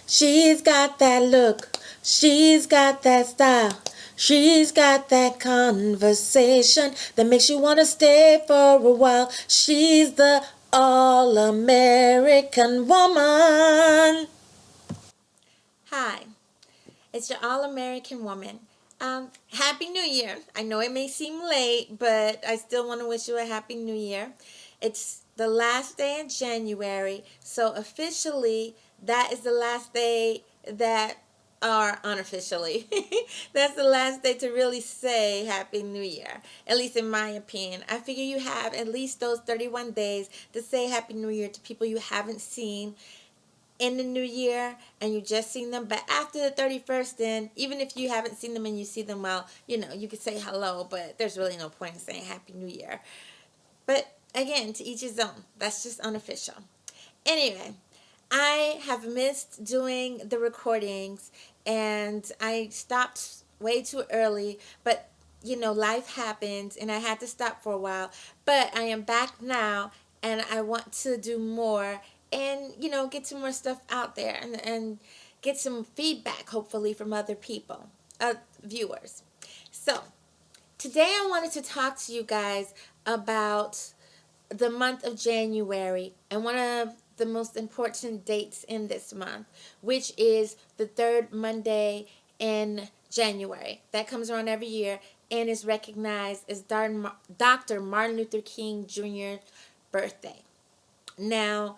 She's got that look. She's got that style. She's got that conversation that makes you want to stay for a while. She's the all-American woman. Hi, it's your all-American woman. Happy New Year. I know it may seem late, but I still want to wish you a Happy New Year. It's the last day in January, so officially that is the last day that, or unofficially, that's the last day to really say Happy New Year, at least in my opinion. I figure you have at least those 31 days to say Happy New Year to people you haven't seen in the new year and you just seen them, but after the 31st, then even if you haven't seen them and you see them, well, you could say hello, but there's really no point in saying Happy New Year. But again, to each his own. That's just unofficial. Anyway, I have missed doing the recordings and I stopped way too early, but life happens and I had to stop for a while. But I am back now and I want to do more and, get some more stuff out there and get some feedback, hopefully, from other people, viewers. So, today I wanted to talk to you guys about the month of January and one of the most important dates in this month, which is the third Monday in January. That comes around every year and is recognized as Dr. Martin Luther King Jr.'s birthday. Now,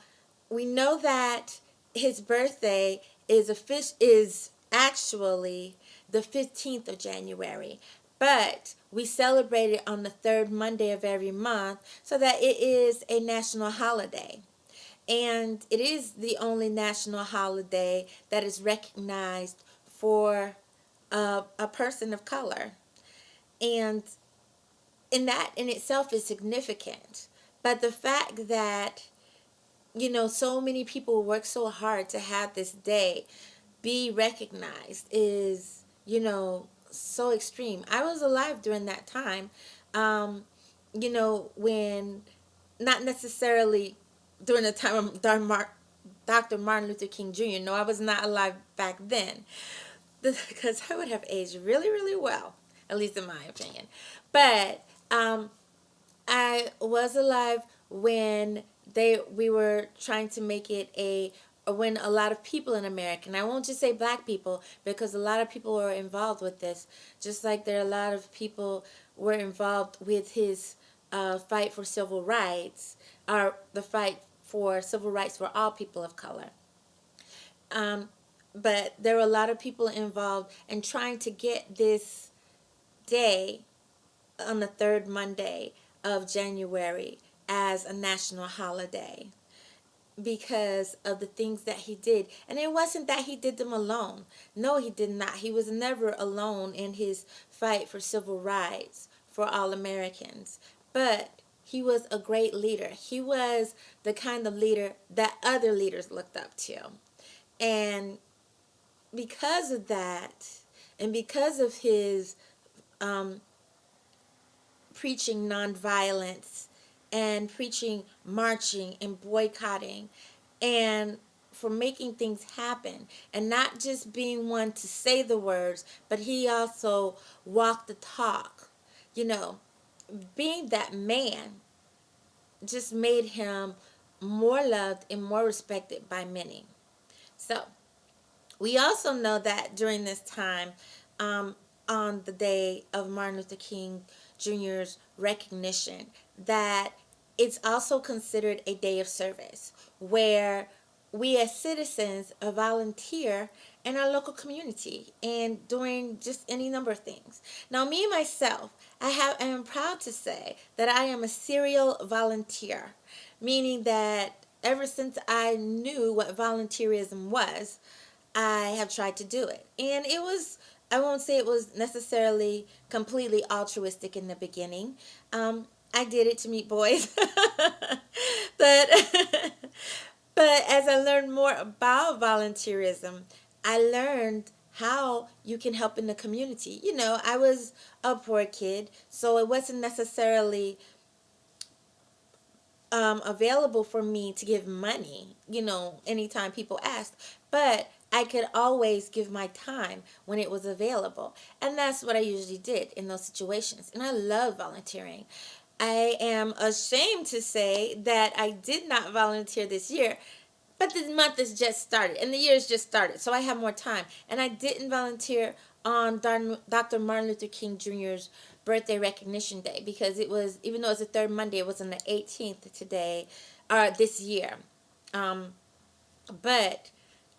we know that his birthday is actually the 15th of January, but we celebrate it on the third Monday of every month so that it is a national holiday. And it is the only national holiday that is recognized for a person of color. And that in itself is significant. But the fact that so many people work so hard to have this day be recognized is, so extreme. I was alive during that time, when not necessarily during the time of Dr. Martin Luther King Jr. No, I was not alive back then because I would have aged really, really well, at least in my opinion. But I was alive when we were trying to make it when a lot of people in America, and I won't just say black people because a lot of people were involved with this, just like there are a lot of people were involved with his fight for civil rights, or the fight for civil rights for all people of color. Um, but there were a lot of people involved in trying to get this day on the third Monday of January as a national holiday because of the things that he did. And it wasn't that he did them alone. No, he did not. He was never alone in his fight for civil rights for all Americans. But he was a great leader. He was the kind of leader that other leaders looked up to. And because of that, and because of his preaching nonviolence and preaching marching and boycotting and for making things happen and not just being one to say the words, but he also walked the talk. You know, being that man just made him more loved and more respected by many. So, we also know that during this time, on the day of Martin Luther King Jr.'s recognition, that it's also considered a day of service where we as citizens volunteer in our local community and doing just any number of things. Now, me myself, I am proud to say that I am a serial volunteer, meaning that ever since I knew what volunteerism was, I have tried to do it. And I won't say it was necessarily completely altruistic in the beginning. I did it to meet boys. but, but as I learned more about volunteerism, I learned how you can help in the community. I was a poor kid, so it wasn't necessarily available for me to give money, anytime people asked. But I could always give my time when it was available. And that's what I usually did in those situations. And I love volunteering. I am ashamed to say that I did not volunteer this year, but the month has just started and the year has just started, so I have more time. And I didn't volunteer on Dr. Martin Luther King Jr.'s birthday recognition day because it was, even though it's the third Monday, it was on the 18th today, this year. Um, but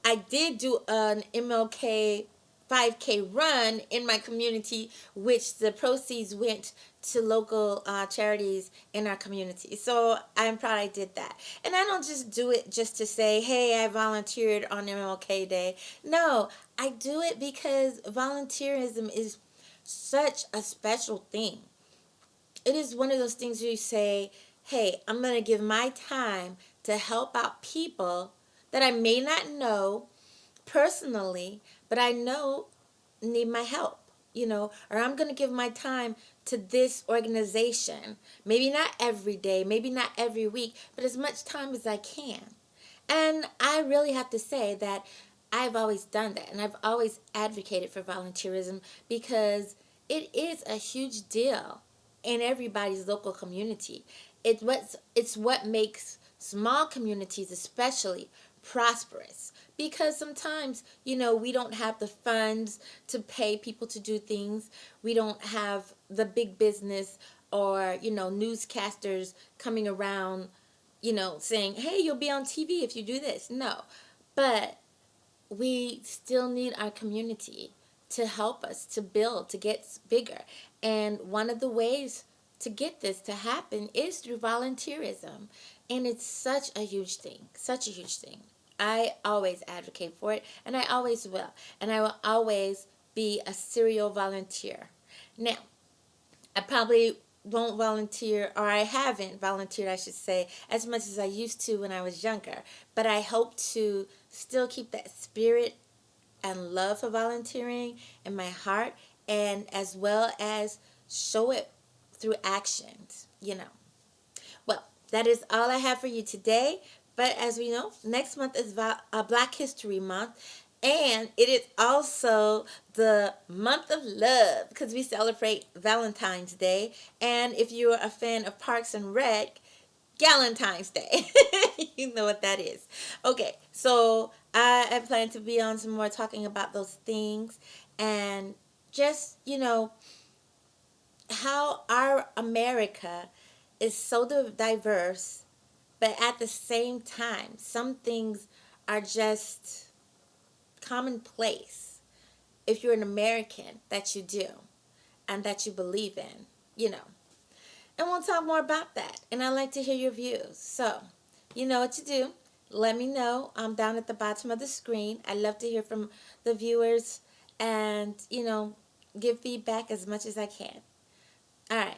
I did do an MLK 5K run in my community, which the proceeds went to local charities in our community. So I'm proud I did that. And I don't just do it just to say, hey, I volunteered on MLK Day. No, I do it because volunteerism is such a special thing. It is one of those things where you say, hey, I'm going to give my time to help out people that I may not know personally, but I know need my help, or I'm going to give my time to this organization. Maybe not every day, maybe not every week, but as much time as I can. And I really have to say that I've always done that, and I've always advocated for volunteerism because it is a huge deal in everybody's local community. It's what makes small communities especially prosperous, because sometimes we don't have the funds to pay people to do things. We don't have the big business or newscasters coming around saying, hey, you'll be on TV if you do this. No. But we still need our community to help us to build, to get bigger. And one of the ways to get this to happen is through volunteerism. And it's such a huge thing, such a huge thing. I always advocate for it, and I always will. And I will always be a serial volunteer. Now, I probably won't volunteer, or I haven't volunteered, I should say, as much as I used to when I was younger. But I hope to still keep that spirit and love for volunteering in my heart, and as well as show it through actions. Well, that is all I have for you today. But as we know, next month is Black History Month. And it is also the month of love because we celebrate Valentine's Day. And if you're a fan of Parks and Rec, Galentine's Day. You know what that is. Okay, so I plan to be on some more talking about those things and just, how our America is so diverse, but at the same time, some things are just commonplace if you're an American that you do and that you believe in. And we'll talk more about that. And I'd like to hear your views. So, you know what to do. Let me know. I'm down at the bottom of the screen. I love to hear from the viewers and, give feedback as much as I can. All right.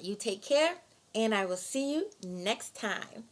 You take care, and I will see you next time.